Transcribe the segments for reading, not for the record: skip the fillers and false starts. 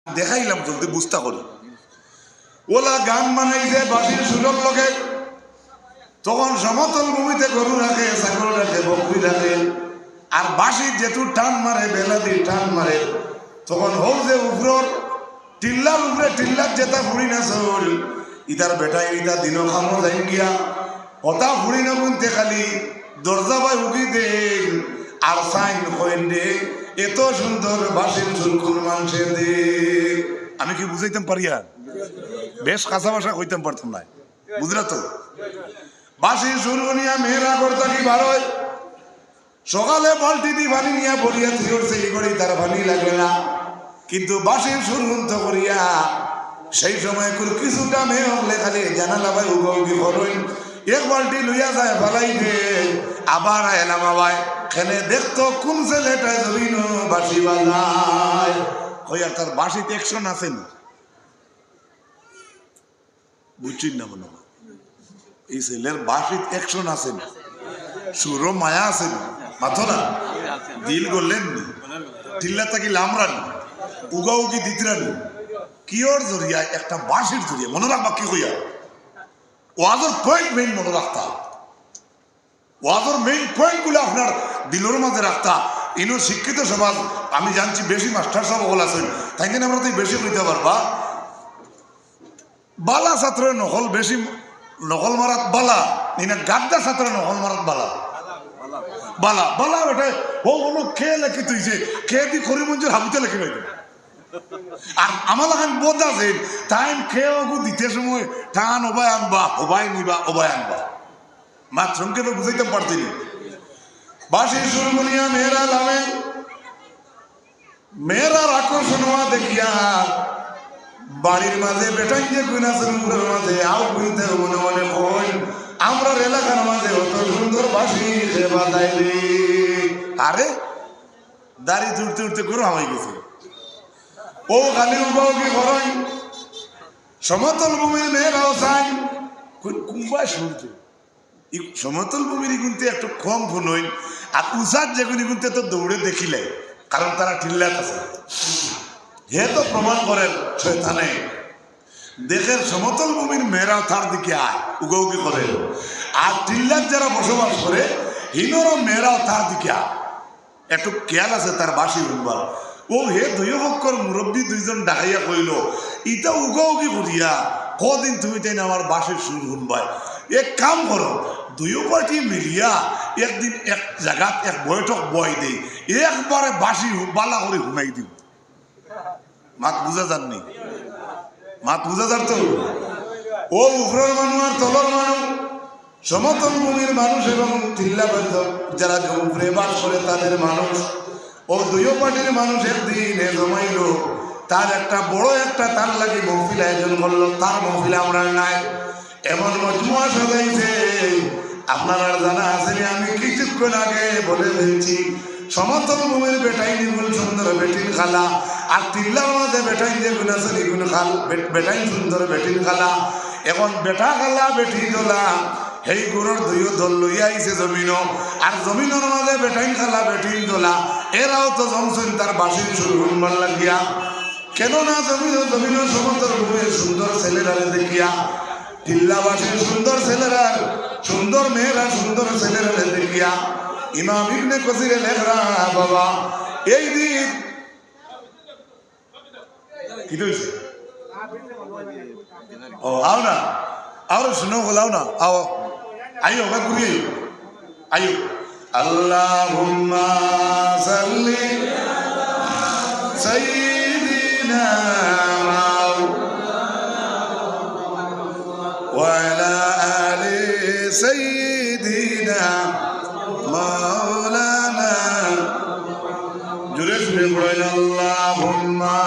দেখাইলাম জলদি বুঝতা করি ওলা গান বানাইছে বাসির সুযোগ লগে তখন সমতল ভূমিতে গরু রাখে ছাগল রাখে বকরি রাখে আর বাসির যেটু টান মারে বেলাদি টান মারে তখন হোক যে উপর টিল্লার উপরে টিল্লার যেটা ফুড়ি না চল ইতার বেটাই ইতা দিন খামো যাই গিয়া ওটা ফুড়ি না বুনতে খালি দরজা বাই উঠি দেন আর সাইন কইন দে এত সুন্দর বাসির সুরকুল মানুষে দে আমি কি বুঝাইতাম পারি আর বেশ কাঁচা ভাষা কইতাম পারতাম না বুঝলা তো বাসির সুরগুনিয়া মেয়েরা করতে কি ভালোই সকালে বালতি দি পানি নিয়ে বলিয়া থিরছে এই করে তার পানি লাগে না কিন্তু বাসির সুর হুন্ত করিয়া সেই সময় কিছুটা মেয়ে হলে খালি জানালা ভাই উগি করইন এক বালতি লইয়া যায় ফালাই দে আবার এলাম আবাই খেলে দেখতো কোন ছেলেটা জমিন বাসি বাজায় কই আর তার বাসিতে অ্যাকশন আছে না বুঝছেন না মনে হয় এই ছেলের বাসিত অ্যাকশন আছে না সুরো মায়া আছে না মাথো না দিল করলেন নি টিল্লা থাকি লামরানি উগা উগি দিতরানি কিওর জরিয়া একটা বাসির জরিয়া মনে রাখবা কি কইয়া ওয়াজর পয়েন্ট মেইন মনে রাখতা ওয়াজর মেইন পয়েন্ট গুলো আপনার দিলের মাঝে রাখতা ইনো শিক্ষিত সমাজ আমি জানছি বেশি মাস্টার সব হল আছেন তাই জন্য আমরা তো বেশি কইতে পারবা বালা ছাত্র নকল বেশি নকল মারাত বালা না গাদ্দা ছাত্র নকল মারাত বালা বালা বালা বেটা ও হলো খেয়ে লেখি তুইছে খেয়ে দি খরি মঞ্জুর হাবিতে লেখি পাইবে আর আমার লাগান বোধ আছে টাইম খেয়ে দিতে সময় টান ওবাই আনবা ওবাই নিবা ওবাই আনবা মাত্রমকে তো বুঝাইতে পারছি না বাসি সুরমনিয়া মেয়েরা লামে মেয়েরার আকর্ষণ হওয়া দেখিয়া বাড়ির মাঝে বেটাই যে গুনাছেন উপরের মাঝে আও গুনতে মনে মনে কই আমরা এলাকার মাঝে অত সুন্দর বাসি বাজাই রে আরে দাড়ি উঠতে উঠতে করে হামাই গেছে ও খালি উবাও কি করেন সমতল ভূমির মেয়েরাও চাই কুম্বাই শুনতে সমতল ভূমির গুনতে একটু কম ফোন হইন আর উষার যেগুলি গুনতে তো দৌড়ে দেখিলে কারণ তারা টিল্লাত আছে হে তো প্রমাণ করেন শয়তানে দেশের সমতল ভূমির মেয়েরাও তার দিকে আয় উগৌকি করে আর টিল্লাত যারা বসবাস করে হিনোরও মেয়েরাও তার দিকে আয় একটু খেয়াল আছে তার বাসি উঠবার ও হে দুই পক্ষর মুরব্বী দুইজন ডাকাইয়া কইল ইটা উগৌকি করিয়া কদিন তুমি তাই আমার বাসের সুর শুনবাই এক কাম করো দুইও পার্টি মিলিয়া একদিন এক জায়গাত এক বৈঠক বই দেই একবারে বাসি বালা করে শুনাই দিও মাত বুঝা যাননি মাত বুঝা যার তো ও উপরের মানুষ আর তলর মানুষ সমতল ভূমির মানুষ এবং টিল্লাবদ্ধ যারা উপরে বাস করে তাদের মানুষ ও দুইও পার্টির মানুষ একদিন জমাইল তার একটা বড় একটা তার লাগে মহফিল আয়োজন করলো তার মহফিল আমরা নাই এমন মজমুয়া সাজাইছে আপনার আর জানা আছে আমি কিছুক্ষণ আগে বলে দিচ্ছি সমতল ভূমির বেটাই নিগুণ সুন্দর বেটিন খালা আর টিল্লার মাঝে বেটাই যেগুণ আছে নিগুণ খাল বেটাই সুন্দর বেটিন খালা এখন বেটা খালা বেটি দোলা সেই গুড়ের দুইও দল লইয়া আইছে জমিন আর জমিনের মাঝে বেটাইন খালা বেটিন দোলা এরাও তো জমছেন তার বাসির শুরু শুনবার লাগিয়া কেননা জমিনের সমতল ভূমির সুন্দর ছেলেরা দেখিয়া টিল্লাবাসীর সুন্দর ছেলেরা সুন্দর মেয়েরা সুন্দর ছেলেরা দেখিয়া ইমাম ইবনে কাসিরে লেখরা বাবা এই দিন কি হইছে ও আও না আও শুনো বলাও না আও আইও বা ঘুরি আইও আল্লাহুম্মা সাল্লি সাইয়্যিদিনা ওয়া আলা আলি সাইয়্যিদিনা মাওলানা জুরে শুনে পড়েন আল্লাহুম্মা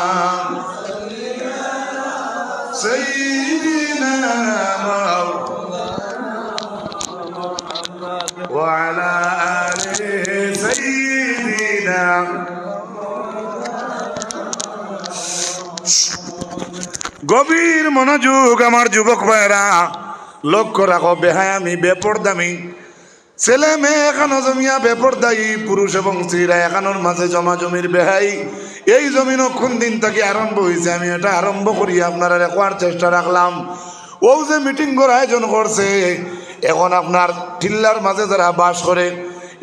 সাইয়্যিদিনা ওয়া আলা আলি সাইয়্যিদিনা গভীর মনোযোগ আমার যুবক ভাইরা লক্ষ্য রাখো বেহায়ামি বেপরদামি ছেলে মেয়ে এখানো জমিয়া বেপরদায়ী, পুরুষ এবং স্ত্রীরা এখানোর মাঝে জমা জমির বেহাই। এই জমিন কোন দিন থেকে আরম্ভ হয়েছে আমি এটা আরম্ভ করি আপনারা রেখোয়ার চেষ্টা রাখলাম। ও যে মিটিং করার আয়োজন করছে, এখন আপনার টিল্লার মাঝে যারা বাস করে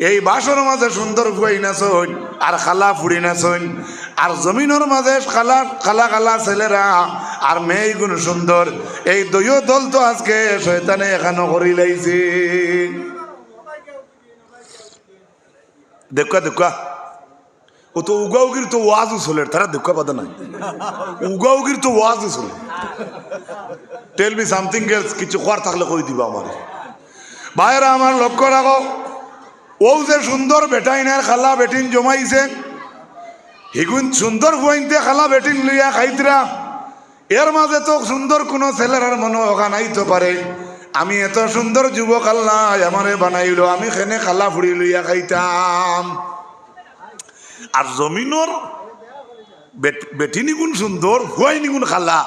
এই বাসর মাঝে সুন্দর ফুয়াই নাচন আর খালা ফুড়ি নাচন, আর জমিনের মাঝে খালা খালা খালা ছেলেরা আর মেয়ে গুণ সুন্দর। এই দুইও দল তো আজকে শয়তানে এখানো করি লাইছে। দেখা দেখা ও তো উগাউগির তো ওয়াজও চলে, তারা দেখা পাতা নাই। উগাউগির তো ওয়াজও চলে। টেল মি সামথিং এলস, কিছু করার থাকলে কই দিবা আমার ভাইয়েরা। আমার লক্ষ্য রাখো, ও যে সুন্দর বেটাইনার খালা বেটিন জমাইছে, হিগুন সুন্দর ফুয়াইনতে খালা বেটিন লইয়া খাইতরা। এর মাঝে তো সুন্দর কোনো ছেলেরার মনে ওখা নাইতে পারে আমি এত সুন্দর যুবক আল্লাহ আমারে বানাইল, আমি খেনে খালা ফুড়ি লইয়া খাইতাম। আর জমিনর বেটিনি গুণ সুন্দর, ফুয়াইনি গুণ খালা,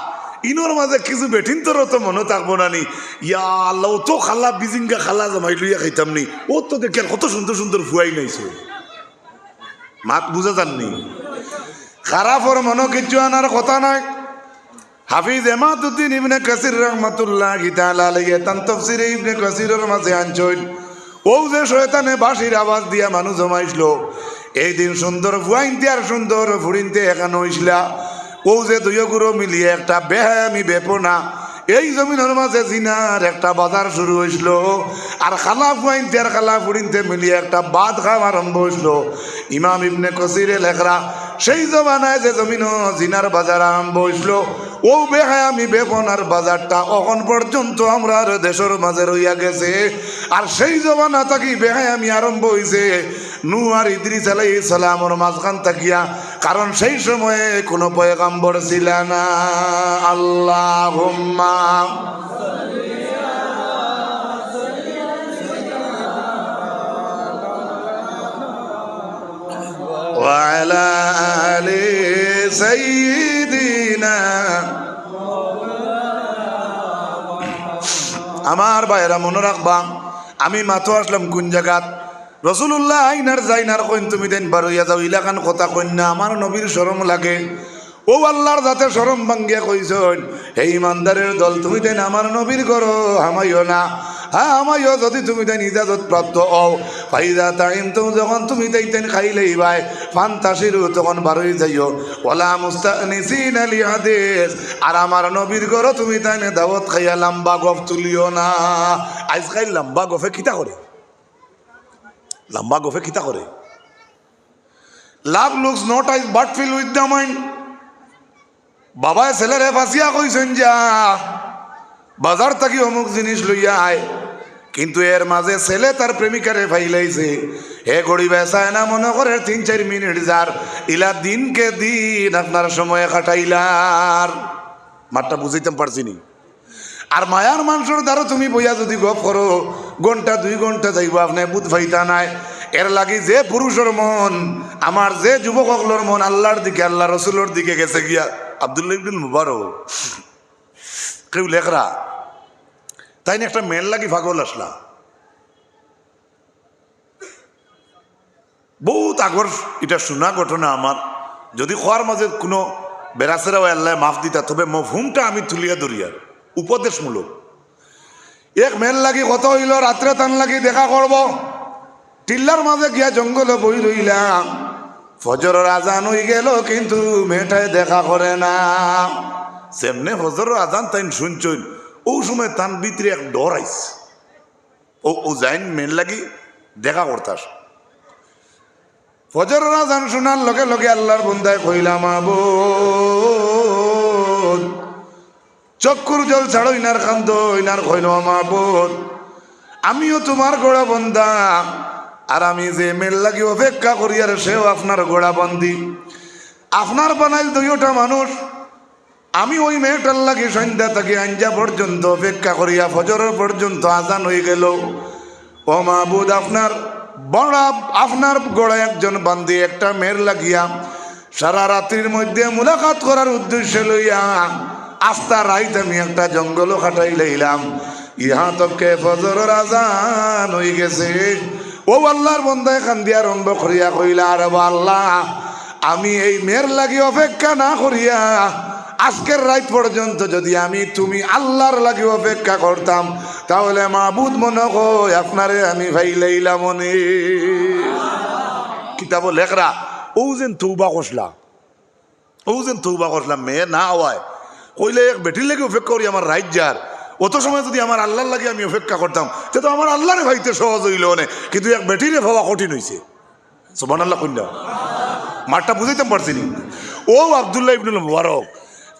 ইনোর মাঝে কিছু বেঠিন তোর তো মনে থাকবো না নি। ইয়া আল্লাহ, ও তো খালা বিজিঙ্গা খালা জমাই লইয়া খাইতাম নি, ও তো দেখে কত সুন্দর সুন্দর ফুয়াই নাইছে। মাত বুঝা যাননি? খারাপর মনে কিছু আনার কথা নয়। হাফিজ এমাদউদ্দিন ইবনে কাসির রাহমাতুল্লাহি তাআলা আলাইহি তান তাফসীরে ইবনে কাসিরের মাঝে আনছেন, ও যে শয়তানে বাঁশির আওয়াজ দিয়া মানুষ জমাইছিল, এই দিন সুন্দর ফুয়াইনতে আর সুন্দর ফুড়িনতে এখানে হইছিলা। ও যে দুই গুরু মিলিয়ে একটা বেহামি বেপনা এই জমিনের মাঝে জিনার একটা বাজার শুরু হয়েছিল। আর খালা ফুয়াইনতে আর খালা ফুড়িনতে মিলিয়ে একটা বাদ খাওয়া আরম্ভ হয়েছিল। ইমাম ইবনে কাসিরে লেখরা সেই জমানায় যে জমিন জিনার বাজার আরম্ভ হয়েছিল, ও বেহায়ামি বেপনার বাজারটা এখন পর্যন্ত আমরা দেশের মাঝে রইয়া গেছে। আর সেই জমানা থাকি বেহায়ামি আরম্ভ হয়েছে নূহ আর ইদ্রিস আলাইহিস সালামের মাঝখান থাকিয়া, কারণ সেই সময়ে কোনো পয়গম্বর ছিল না। আল্লাহুম্মা ওয়া আলা আলি সাইয়্যিদিনা। আমার ভাইরা মনে রাখবা, আমি মাথো আসলাম কোন জায়গাত রসুল্লাহ আইনার যাইনার কইন তুমি দেন বারইয়া যাও ইলাকান কথা কইন না, আমার নবীর শরম লাগে। ও আল্লাহর যাতে শরম ভাঙ্গিয়া কইছেন, হে ইমানদারের দল তুমি দেন আমার নবীর করো হামাইও না। হ্যাঁ আমাইও যদি তুমি দেন ইজাজত প্রাপ্ত হও, ফাইদা টাইম তো যখন তুমি দেন খাইলেই ভাই ফান্তাসিরু তখন বারোই যাইও। ওলা মুস্তানিসিন আলি হাদিস, আর আমার নবীর করো তুমি তাই দাওয়াত খাইয়া লম্বা গফ তুলিও না। আজ খাই লম্বা গফে কিতা করে, লম্বা গফে কিতা করে? Love looks not eyes but fill with the mind. বাবায় ছেলেরে ফাঁসিয়া কইছেন যা বাজার থাকি অমুক জিনিস লইয়া আয়, কিন্তু এর মাঝে ছেলে তার প্রেমিকারে ফাইলাইছে। হে গড়ি বেসায় না মনে করে 3-4 মিনিট যার ইলা দিনকে দিন আপনার সময় কাটাইলার। মাঠটা বুঝাইতে পারছি নি? আর মায়ার মানুষের দ্বারা তুমি বইয়া যদি গপ করো ঘন্টা 2 ঘন্টা যাইব আপনি বুধ ফাইতা নাই। এর লাগি যে পুরুষের মন, আমার যে যুবকগুলোর মন আল্লাহর দিকে আল্লাহ রসুলের দিকে গেছে গিয়া। আব্দুল্লাহ ইবনে মুবারক কেউ লেখরা তাই না একটা মেল লাগি পাগল আসলা। বহুত আগর এটা শোনা ঘটনা আমার, যদি খোয়ার মাঝে কোনো বেড়াচেরাও আল্লাহ মাফ দিতা, তবে মফহুমটা আমি তুলিয়া ধরিয়া উপদেশমূলক। এক মেল লাগি কত হইল, রাত্রে তান লাগি দেখা করব, টিল্লার মাঝে গিয়া জঙ্গলে বই রইলাম। ফজরের আজান হয়ে গেল কিন্তু মেয়েটায় দেখা করে না। সেমনে ফজরের আজান তাই শুনছই, ও সময় তান ভিতরে এক ডর আইস, ও যাইন মেল লাগি দেখা করতাস। ফজরের আজান শোনার লগে লগে আল্লাহর বন্দায় কইলাম মাবুদ, চক্ষুর জল ছাড়ো ইনার কান্দ ইনার কইল মাবুদ, আমিও তোমার গোড়া বন্দা, আর আমি যে মেল লাগি অপেক্ষা করি আর সেও আপনার গোড়া বন্দি। আপনার বানাইল 2টা মানুষ, আমি ওই মেয়েটার লাগি সন্ধ্যা থেকে আঞ্জা পর্যন্ত অপেক্ষা করিয়া ফজরের পর্যন্ত আজান হয়ে গেল। ও মাহবুদ, আপনার গোড়া একজন বান্দি একটা মেয়ের লাগিয়া সারা রাত্রির মধ্যে মুলাকাত করার উদ্দেশ্যে লইয়া আস্তা রাইত আমি একটা জঙ্গলও কাটাই লইলাম। ইহা তকে ফজরের আজান হয়ে গেছে। ও আল্লাহর বন্দায় কান্দিয়া আরম্ভ করিয়া কইলা, আরে আল্লাহ, আমি এই মেয়ের লাগি অপেক্ষা না করিয়া আজকের রাত পর্যন্ত যদি আমি তুমি আল্লাহর লাগি অপেক্ষা করতাম, তাহলে মাবুদ মনে কই আপনারে আমি ভাইলাইলাম মনে। কিতাব লেখরা ও যেন তৌবা করলাম মেয়ে না হওয়ায় কইলে এক বেটির লাগে অপেক্ষা করি আমার রাজ্যার, অত সময় যদি আমার আল্লাহর লাগে আমি অপেক্ষা করতাম সে তো আমার আল্লাহরে ভাইতে সহজ হইল না, কিন্তু এক বেটিরে ভাবা কঠিন হয়েছে। সুবহানাল্লাহ কইলা মারটা বুঝাইতাম পারছি নি। ও আব্দুল্লাহ ইবনুল মুবারক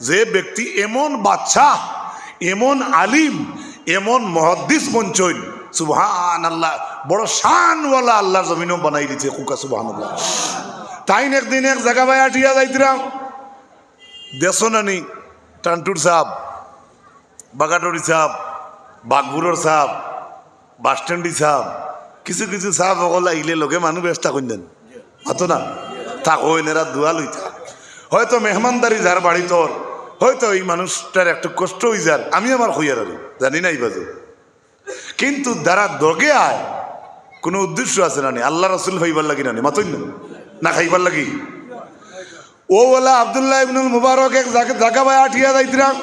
যে ব্যক্তি এমন বাদশা, এমন আলিম, এমন মুহাদ্দিস বঞ্চন, সুবহানাল্লাহ, বড় শানওয়ালা আল্লাহর জমিনও বানাই দিয়েছে কুকা, সুবহানাল্লাহ। তাই একদিন এক জায়গা ভাই আটিয়া যাইতিরাম দেশনানি টান্টুর সাহ, বাগাটরি সাহ, বাঘবুরর সাহ, বাসস্ট্যান্ডি সাহ, কিছু কিছু সাহ সকল আইলে লগে মানুষ ব্যস্ত করেন হতো না, থাকো এরা দোয়া লইতা, হয়তো মেহমানদারি যার বাড়ি তোর, হয়তো এই মানুষটার একটু কষ্ট হয়ে যার, আমি আমার হইয়ার আর জানি না এই বাজে, কিন্তু যারা দগে আয় কোনো উদ্দেশ্য আছে না, আল্লাহ রসুল হইবার লাগি মাতই না খাইবার লাগি। ও বলা আব্দুল্লাহ ইবনুল মুবারক এক জায়গা ভাই আঠিয়া যাইতিরাম,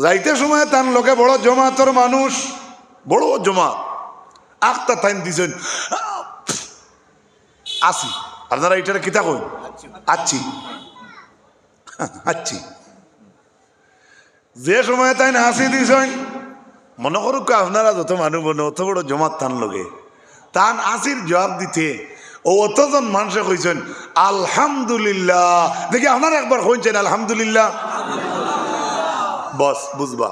যাইতে সময় তার লোকে বড় জমাতর মানুষ, বড় জমা আখতা টাইম দিছেন আসি, আপনারা এটার কিতা কই আচ্ছি আচ্ছি, যে সময় তাই হাসি দিছেন, মনে করুক আপনারা যত মানুষ বনে অত বড় জমাত তান লোকে তান আসির জবাব দিতে ও অতজন মানুষে কইছেন আলহামদুলিল্লাহ। দেখি আপনারা একবার কইছেন আলহামদুলিল্লাহ, বস বুঝবা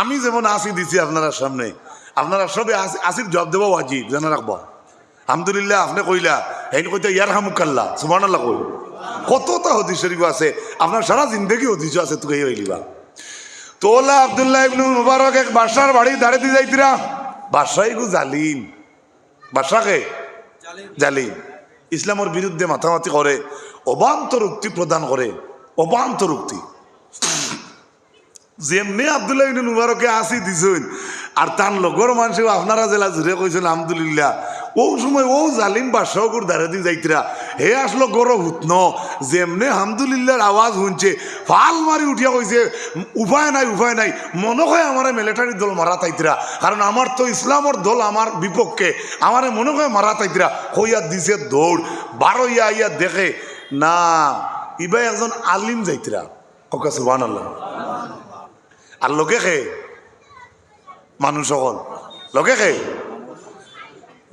আমি যেমন আসি দিছি আপনারা সামনে, আপনারা সবে আসির জবাব দেবো ওয়াজিব, জানা রাখবা। আলহামদুলিল্লাহ আপনি কইলা এই কইতে ইয়ার হামুকাল্লাহ, সুবহানাল্লাহ কই, কতটা হদিস শরীফ আছে, আপনার সারা জিন্দগি হদিস আছে, তুই হইলিবা। তোলা আব্দুল্লাহ ইবনুল মুবারক এক বাদশার বাড়ি দাঁড়িয়ে যাইতিরা, বাদশাহ গু জালিম, বাদশাকে জালিম, ইসলামের বিরুদ্ধে মাথামাতি করে, অবান্তর উক্তি প্রদান করে, অবান্তর উক্তি। যেমনি আব্দুল্লাহ ইবনুল মুবারকে আসি দিছেন আর তার লগর মানুষও আপনারা জেলা জুড়ে কইছেন আলহামদুলিল্লাহ, ও সময় ও জালিম বাদশাহগুর দাঁড়িয়ে দিয়ে যাইতিরা, হে আসলো গরব হুতন, যেমনি হামদুলিল্লাহর আওয়াজ শুনছে ফাল মারি উঠিয়া কইছে উপায় নাই, মনে হয় আমার মিলিটারি দল মারা তাইতিরা, কারণ আমার তো ইসলামর দল আমার বিপক্ষে, আমার মনে হয় মারা তাইতিরা, হইয়া দিছে দৌড়, 12 ইয়া দেখে না ইবাই একজন আলিম যাইতিরা, ওকে সুবহানাল্লাহ। আর লোকে খে মানুষ সকল লোকে খে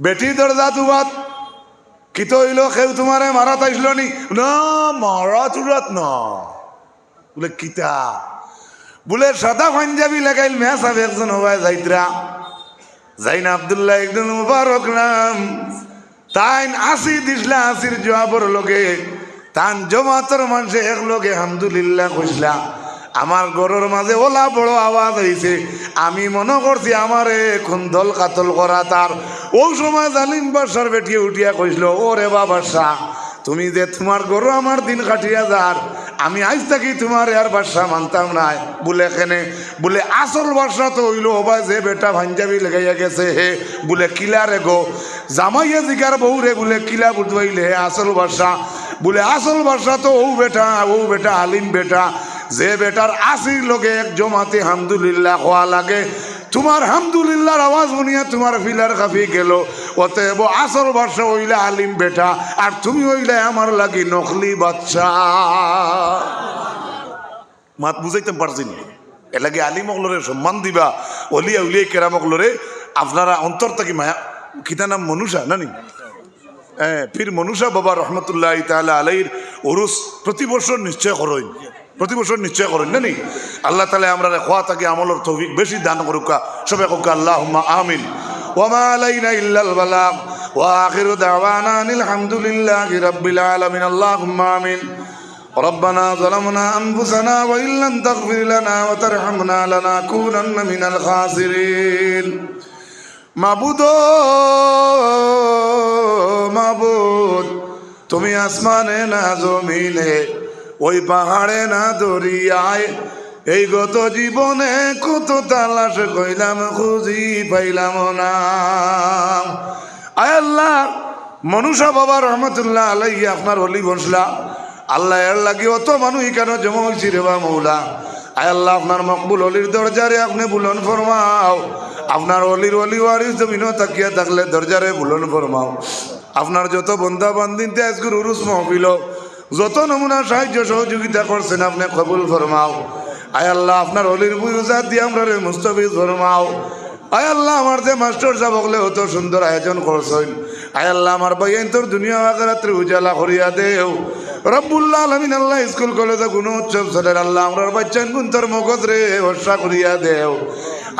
বেটি দরজা তুবাত কি তো হইল, কেউ তোমারে মারা তাইছিল নি, না মারা চুরাত না, বলে কিতা, বলে সাদা পাঞ্জাবি লাগাইল মেয়া সাহেব একজন হবাই যাইতরা, যাইন আব্দুল্লাহ ইবনুল মুবারক নাম, তাইন আসি দিসলা, আসির জবাবর লোকে তান জমাতর মানুষে এক লোকে আলহামদুলিল্লাহ কইসলা, আমার গরুর মাঝে ওলা বড় আওয়াজ হয়েছে, আমি মনে করছি আমারে এখন দল কাতল করা তার। ওই সময় জালিম বাদশার বেটিয়ে উঠিয়া কইছিল, ও রে বাদশা, তুমি যে তোমার গরু আমার দিন কাটিয়া যার, আমি আজ থাকি তোমার আর বাদশা মানতাম নাই, বলে এখানে বলে আসল বাদশা তো হইল ওবা যে বেটা পাঞ্জাবি লাগাইয়া গেছে হে, বলে কিলা রে গো, জামাইয়া জিকার বউ রে, বলে কিলা বুঝবাইলে হে আসল বাদশা, বলে আসল বাদশা তো ও বেটা আলিম বেটা, যে বেটার আসির লোকে এক জমাতে হামদুলিল্লাহ খোয়া লাগে, তোমার হামদুলিল্লাহর আওয়াজ শুনিয়া তোমার ফিলার কাফি গেল, অতএব আসল বাদশা হইলে আলিম বেটা, আর তুমি হইলে আমার লাগি নকলি বাদশা। মাত বুঝাইতে পারছি না, এ লাগে আলিম অকলরে সম্মান দিবা, অলিয়া উলিয়া কেরাম অকলরে আপনারা অন্তর থাকি মায়া, খিতা নাম মনুষা নানি, পীর মনুষা বাবা রহমতুল্লাহ তাআলা আলাইহির উরুস প্রতি বছর নিশ্চয় করেন, প্রতি বছর নিশ্চয় করেন না নি। আল্লাহ তাআলা আমরা খোয়া থাকি আমলের তৌফিক বেশি দান করুকা, সবাই কোকা আল্লাহুম্মা আমিন। ওয়া মা আলাইনা ইল্লাল বালাগ ওয়া আখিরু দাওয়ানা আলহামদুলিল্লাহি রাব্বিল আলামিন। আল্লাহুম্মা আমিন। ربنا ظلمنا أنفسنا وإن لم تغفر لنا وترحمنا لنكونن من الخاسرين। মাবুদ তুমি আসমানে না জমিনে, ওই পাহাড়ে না দরিয়ায়, এই গত জীবনে কত তালাশ কইলাম খুঁজি পাইলাম না। আয় আল্লাহ, মনুষা বাবা রহমতুল্লাহ আলাইহি আপনার অলি বসলা, আল্লাহ এর লাগি অত মানুষ কেন জমা হয়েছি রে বা মৌলা। আয় আল্লাহ, আপনার মকবুল অলির দরজারে আপনি বুলন ফরমাও। আপনার অলির অলি ওয়ারিস জমিনও তাকিয়া থাকলে দরজারে বুলন ফরমাও। আপনার যত বন্ধা বান্দিনতে আজকের উরুস মহফিল যত নমুনা সাহায্য সহযোগিতা করছেন আপনি কবুল ফরমাও। আয় আল্লাহ, আপনার অলির বুঝাত দিয়ে আমরা রে মুস্তাফিজ ফরমাও। আয় আল্লাহ, আমার যে মাস্টার সাহেব হলে অত সুন্দর আয়োজন করছেন, আয় আল্লাহ আমার ভাইয়ান তোর দুনিয়া আখিরাতের উজালা করিয়া দেও রব্বুল আলামিন। আল্লাহ স্কুল কলেজে গুণ উৎসব চলের আল্লাহ আমরার বাচ্চান গুণ তোর মগজ রে বর্ষা করিয়া দেও।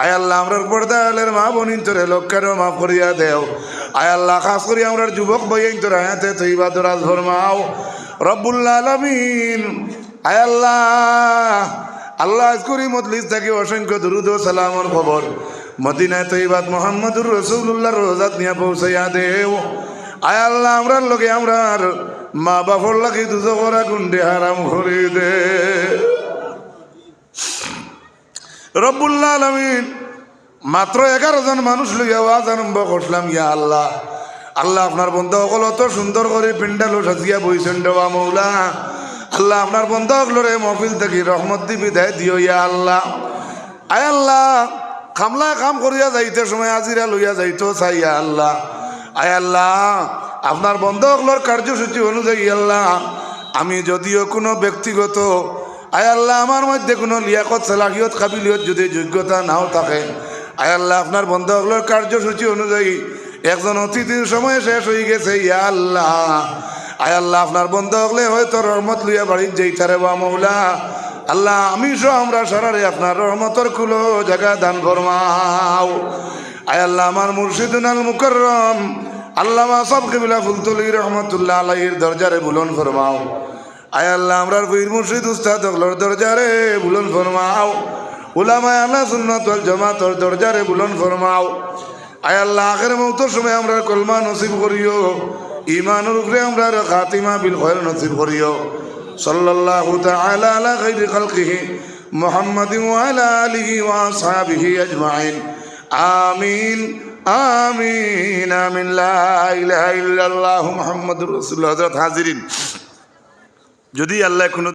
আয় আল্লাহ আমরার পর্দা আলের মা বোনিন তোরে লক্ষ্যেরও মাফ করিয়া দেও। আয় আল্লাহ খাস করি আমরার যুবক ভাইয়ান তোর আয়াতে তৈবা দরাজ ফরমাও রব্বুল আলামিন। আয় আল্লাহ, আল্লাহ আজকুরি মজলিস থেকে অসংখ্য দুরুদ ও সালামর খবর মদিনায় তৈবাত মোহাম্মদুর রসুল্লাহর রোজাত নিয়ে পৌঁছাইয়া দেও। আয় আল্লাহ, আমরার লোকে আমরার মা বাপর লাগে দুজোরা গুন্ডে হারাম করে দে রব্বুল আলামিন। মাত্র 11 জন মানুষ লইয়া ওয়াজ আরম্ভ করলাম। ইয়া আল্লাহ, আল্লাহ আপনার বন্ধু সকল অত সুন্দর করে পিন্ডালো সাজিয়া বইছেন দেওয়া মৌলা। আল্লাহ আপনার বন্ধু সকলরে মহফিল থেকে রহমত দি বিদায় দিও ইয়া আল্লাহ। আয় আল্লাহ, খামলা কাম করিয়া যাইতে সময় আজিরা লইয়া যাইতো চাই আল্লাহ। আয় আল্লাহ, আপনার বন্ধু সকলের কার্যসূচি অনুযায়ী আল্লাহ আমি যদিও কোনো ব্যক্তিগত আয় আল্লাহ আমার মধ্যে কোনো লিয়াকত সালাহিয়ত কাবিলিয়ত যদি যোগ্যতা নাও থাকে, আয় আল্লাহ আপনার বন্ধু সকলের কার্যসূচি অনুযায়ী একজন অতিথির সময় শেষ হয়ে গেছে ইয়া আল্লাহ। আয় আল্লাহ, আপনার বন্ধু হলে হয়তো রহমত লইয়া বাড়ির যেইতারে বা মৌলা। আল্লাহ আমি সহ আমরা সারারে আপনার রহমতর কুলো জায়গা দান ফরমাও। আয় আল্লাহ, আমার মুর্শিদুল আল মুকররম আল্লামা সব কিবলা ফুলতলি রহমতুল্লাহ আলাইহির দরজারে বুলন ফরমাও। আয় আল্লাহ, আমরার পীর মুর্শিদ উস্তাদ হকলর দরজারে বুলন ফরমাও। উলামায়ে আহলে সুন্নাত ওয়াল জামাতের দরজারে বুলন ফরমাও। আয় আল্লাহ, আখির মওতের সময় আমরার কলমা নসিব করিও, ঈমানের উপরে আমরার খাতিমা বিল খায়র নসিব করিও। সাল্লাল্লাহু তাআলা আলা খায়রি খালকিহি মুহাম্মাদিন ওয়া আলা আলিহি ওয়া আসহাবিহি আজমাইন। আমিন আমিন আমিন। লা ইলাহা ইল্লাল্লাহু মুহাম্মাদুর রাসূলুল্লাহ। হযরত হাজিরিন, যদি আল্লাহ কোনো